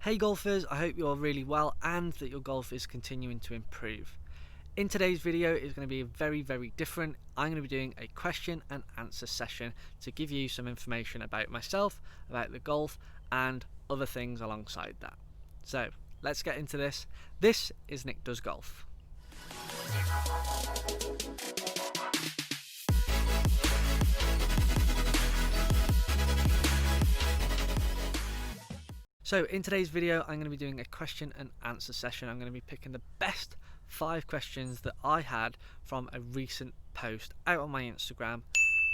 Hey golfers, I hope you're really well and that your golf is continuing to improve. In today's video is going to be very different. I'm going to be doing a question and answer session to give you some information about myself, about the golf and other things alongside that. So let's get into this. This is Nick Does Golf. So in today's video I'm going to be doing a question and answer session. I'm going to be picking the best 5 questions that I had from a recent post out on my Instagram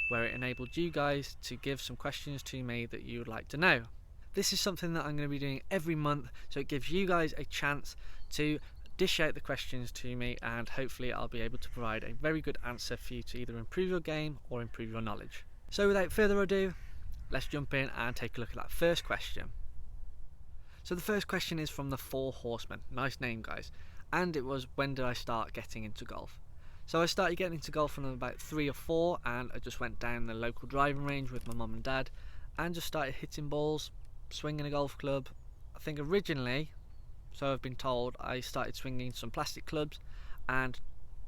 where it enabled you guys to give some questions to me that you would like to know. This is something that I'm going to be doing every month, so it gives you guys a chance to dish out the questions to me, and hopefully I'll be able to provide a very good answer for you to either improve your game or improve your knowledge. So without further ado, let's jump in and take a look at that first question. So the first question is from the Four Horsemen. Nice name, guys. And it was, when did I start getting into golf? So I started getting into golf when I was about 3 or 4, and I just went down the local driving range with my mum and dad and just started hitting balls, swinging a golf club. I think originally, so I've been told, I started swinging some plastic clubs and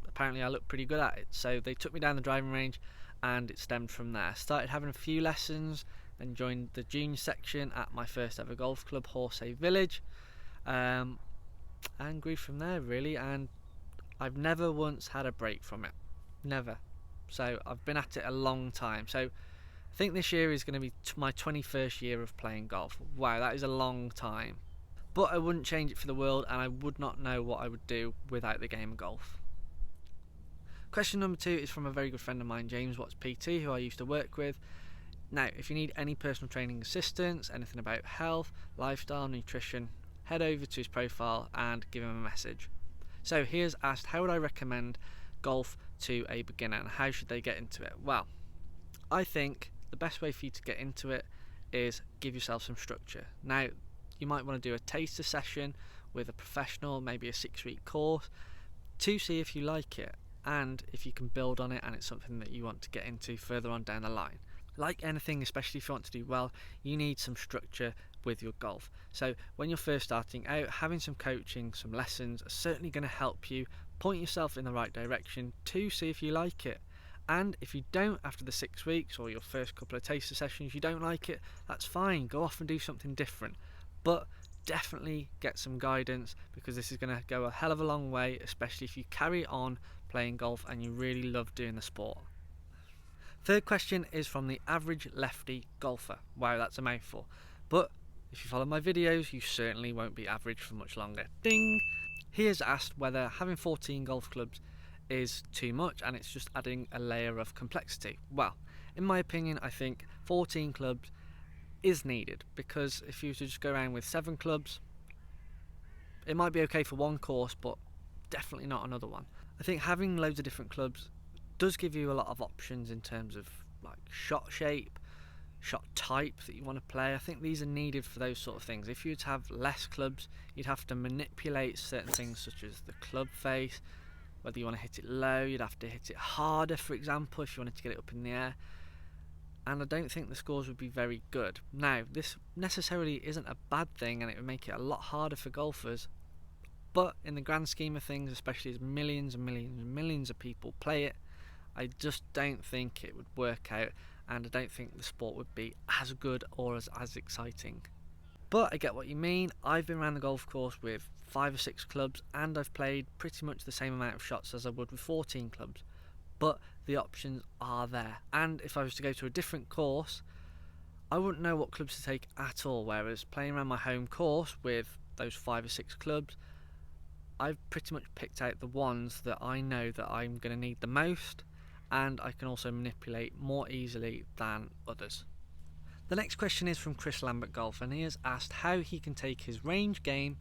apparently I looked pretty good at it. So they took me down the driving range and it stemmed from there. Started having a few lessons and joined the junior section at my first ever golf club, Horsey Village, and grew from there really, and I've never once had a break from it, never. So I've been at it a long time. So I think this year is going to be my 21st year of playing golf. Wow, that is a long time, but I wouldn't change it for the world, and I would not know what I would do without the game of golf. Question number 2 is from a very good friend of mine, James Watts PT, who I used to work with. Now, if you need any personal training assistance, anything about health, lifestyle, nutrition, head over to his profile and give him a message. So he has asked, how would I recommend golf to a beginner and how should they get into it? Well, I think the best way for you to get into it is give yourself some structure. Now, you might want to do a taster session with a professional, maybe a 6-week course, to see if you like it and if you can build on it and it's something that you want to get into further on down the line. Like anything, especially if you want to do well, you need some structure with your golf. So when you're first starting out, having some coaching, some lessons are certainly going to help you point yourself in the right direction to see if you like it. And if you don't, after the 6 weeks or your first couple of taster sessions, you don't like it, that's fine, go off and do something different. But definitely get some guidance, because this is going to go a hell of a long way, especially if you carry on playing golf and you really love doing the sport. Third question is from the Average Lefty Golfer. Wow, that's a mouthful. But if you follow my videos, you certainly won't be average for much longer. Ding! He has asked whether having 14 golf clubs is too much and it's just adding a layer of complexity. Well, in my opinion, I think 14 clubs is needed, because if you were to just go around with 7 clubs, it might be okay for one course, but definitely not another one. I think having loads of different clubs does give you a lot of options in terms of like shot shape, shot type that you want to play. I think these are needed for those sort of things. If you were to have less clubs, you'd have to manipulate certain things such as the club face, whether you want to hit it low, you'd have to hit it harder, for example, if you wanted to get it up in the air, and I don't think the scores would be very good. Now, this necessarily isn't a bad thing and it would make it a lot harder for golfers, but in the grand scheme of things, especially as millions and millions and millions of people play it, I just don't think it would work out, and I don't think the sport would be as good or as exciting. But I get what you mean. I've been around the golf course with 5 or 6 clubs and I've played pretty much the same amount of shots as I would with 14 clubs, but the options are there, and if I was to go to a different course, I wouldn't know what clubs to take at all, whereas playing around my home course with those 5 or 6 clubs, I've pretty much picked out the ones that I know that I'm going to need the most, and I can also manipulate more easily than others. The next question is from Chris Lambert Golf, and he has asked how he can take his range game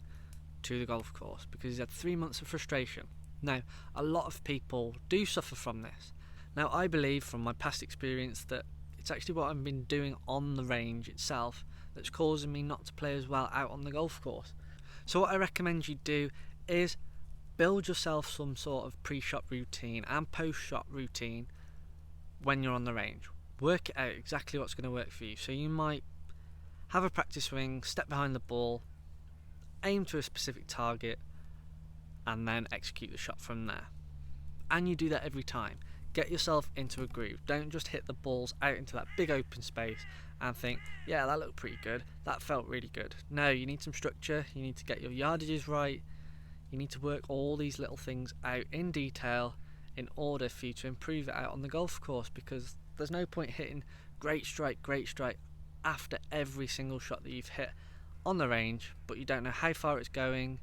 to the golf course because he's had 3 months of frustration. Now, a lot of people do suffer from this. Now, I believe from my past experience that it's actually what I've been doing on the range itself that's causing me not to play as well out on the golf course. So what I recommend you do is build yourself some sort of pre-shot routine and post-shot routine when you're on the range. Work it out exactly what's going to work for you. So you might have a practice swing, step behind the ball, aim to a specific target, and then execute the shot from there. And you do that every time. Get yourself into a groove. Don't just hit the balls out into that big open space and think, yeah, that looked pretty good, that felt really good. No, you need some structure, you need to get your yardages right, you need to work all these little things out in detail in order for you to improve it out on the golf course, because there's no point hitting great strike after every single shot that you've hit on the range, but you don't know how far it's going,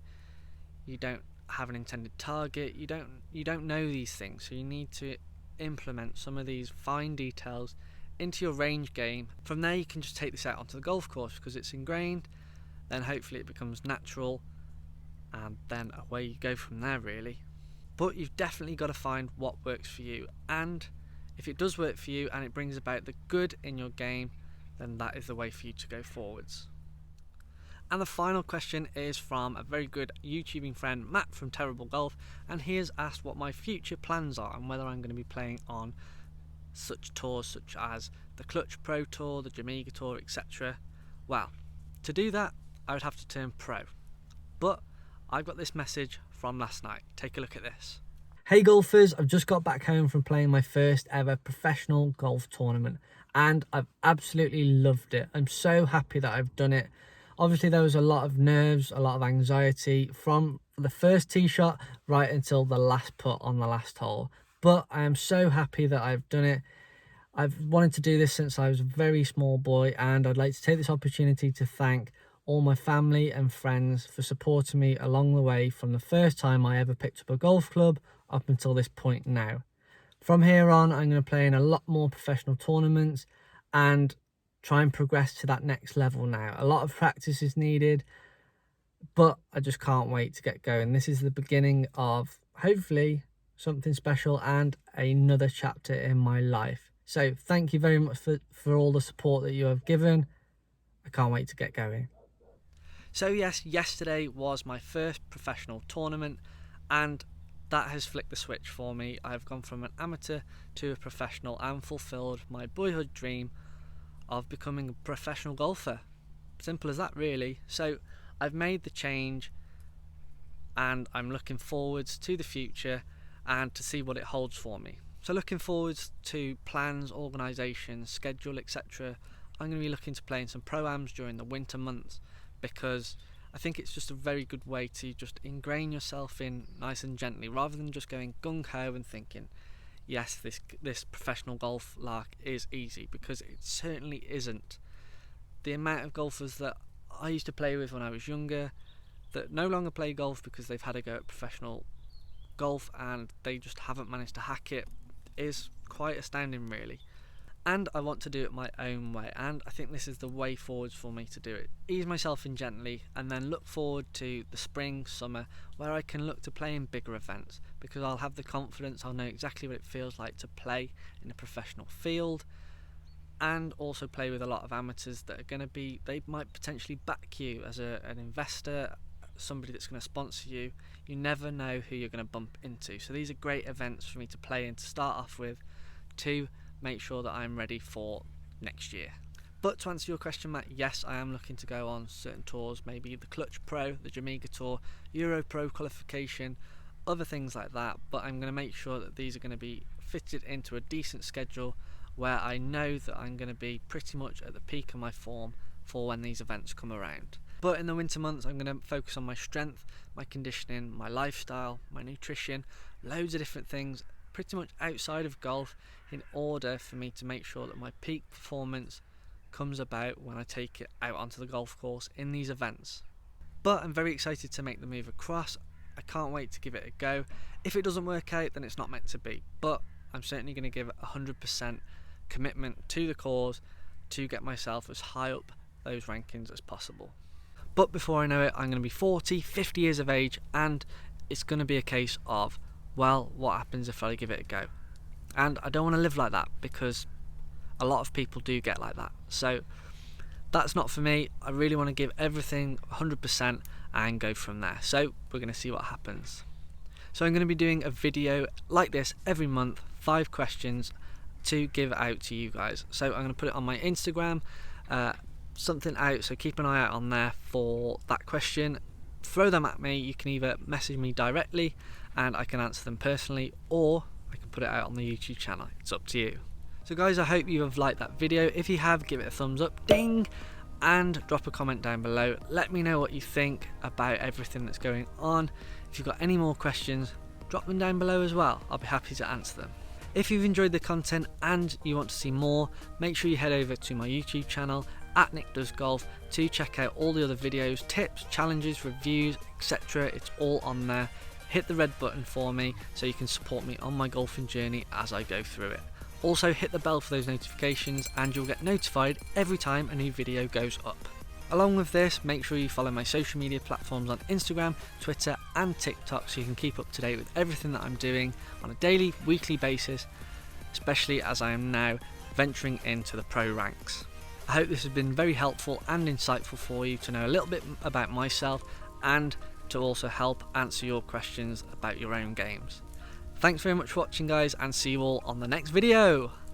you don't have an intended target, you don't know these things. So you need to implement some of these fine details into your range game. From there you can just take this out onto the golf course because it's ingrained, then hopefully it becomes natural, and then away you go from there really. But you've definitely got to find what works for you, and if it does work for you and it brings about the good in your game, then that is the way for you to go forwards. And the final question is from a very good YouTubing friend, Matt from Terrible Golf, and he has asked what my future plans are and whether I'm going to be playing on such tours such as the Clutch Pro Tour, the Jamaica Tour, etc. Well, to do that I would have to turn pro, but I've got this message from last night. Take a look at this. Hey golfers, I've just got back home from playing my first ever professional golf tournament and I've absolutely loved it. I'm so happy that I've done it. Obviously there was a lot of nerves, a lot of anxiety from the first tee shot right until the last putt on the last hole. But I am so happy that I've done it. I've wanted to do this since I was a very small boy, and I'd like to take this opportunity to thank all my family and friends for supporting me along the way from the first time I ever picked up a golf club up until this point now. From here on, I'm going to play in a lot more professional tournaments and try and progress to that next level now. A lot of practice is needed, but I just can't wait to get going. This is the beginning of hopefully something special and another chapter in my life. So thank you very much for all the support that you have given. I can't wait to get going. So yes, yesterday was my first professional tournament, and that has flicked the switch for me. I've gone from an amateur to a professional and fulfilled my boyhood dream of becoming a professional golfer. Simple as that really. So I've made the change and I'm looking forwards to the future and to see what it holds for me. So looking forwards to plans, organisation, schedule, etc. I'm going to be looking to play in some pro-ams during the winter months, because I think it's just a very good way to just ingrain yourself in nice and gently, rather than just going gung-ho and thinking, yes, this professional golf lark is easy, because it certainly isn't. The amount of golfers that I used to play with when I was younger that no longer play golf because they've had a go at professional golf and they just haven't managed to hack it is quite astounding really. And I want to do it my own way, and I think this is the way forwards for me to do it. Ease myself in gently and then look forward to the spring, summer, where I can look to play in bigger events, because I'll have the confidence, I'll know exactly what it feels like to play in a professional field, and also play with a lot of amateurs that are going to be, they might potentially back you as an investor, somebody that's going to sponsor you. You never know who you're going to bump into. So these are great events for me to play in to start off with, to make sure that I'm ready for next year. But to answer your question, Matt, yes, I am looking to go on certain tours, maybe the Clutch Pro, the Jamaica Tour, Euro Pro qualification, other things like that, but I'm going to make sure that these are going to be fitted into a decent schedule where I know that I'm going to be pretty much at the peak of my form for when these events come around. But in the winter months I'm going to focus on my strength, my conditioning, my lifestyle, my nutrition, loads of different things pretty much outside of golf, in order for me to make sure that my peak performance comes about when I take it out onto the golf course in these events. But I'm very excited to make the move across. I can't wait to give it a go. If it doesn't work out, then it's not meant to be, but I'm certainly going to give it 100% commitment to the cause to get myself as high up those rankings as possible. But before I know it, I'm going to be 40, 50 years of age, and it's going to be a case of, well, what happens if I give it a go? And I don't want to live like that, because a lot of people do get like that. So that's not for me. I really want to give everything 100% and go from there. So we're going to see what happens. So I'm going to be doing a video like this every month, 5 questions to give out to you guys. So I'm going to put it on my Instagram, something out, so keep an eye out on there for that question. throw them at me, you can either message me directly and I can answer them personally, or I can put it out on the YouTube channel. It's up to you. So guys, I hope you have liked that video. If you have, give it a thumbs up, ding, and drop a comment down below. Let me know what you think about everything that's going on. If you've got any more questions, drop them down below as well. I'll be happy to answer them. If you've enjoyed the content and you want to see more, make sure you head over to my YouTube channel at Nick Does Golf to check out all the other videos, tips, challenges, reviews, etc. It's all on there. Hit the red button for me so you can support me on my golfing journey as I go through it. Also hit the bell for those notifications and you'll get notified every time a new video goes up. Along with this, make sure you follow my social media platforms on Instagram, Twitter and TikTok so you can keep up to date with everything that I'm doing on a daily, weekly basis, especially as I am now venturing into the pro ranks. I hope this has been very helpful and insightful for you to know a little bit about myself and to also help answer your questions about your own games. Thanks very much for watching guys, and see you all on the next video.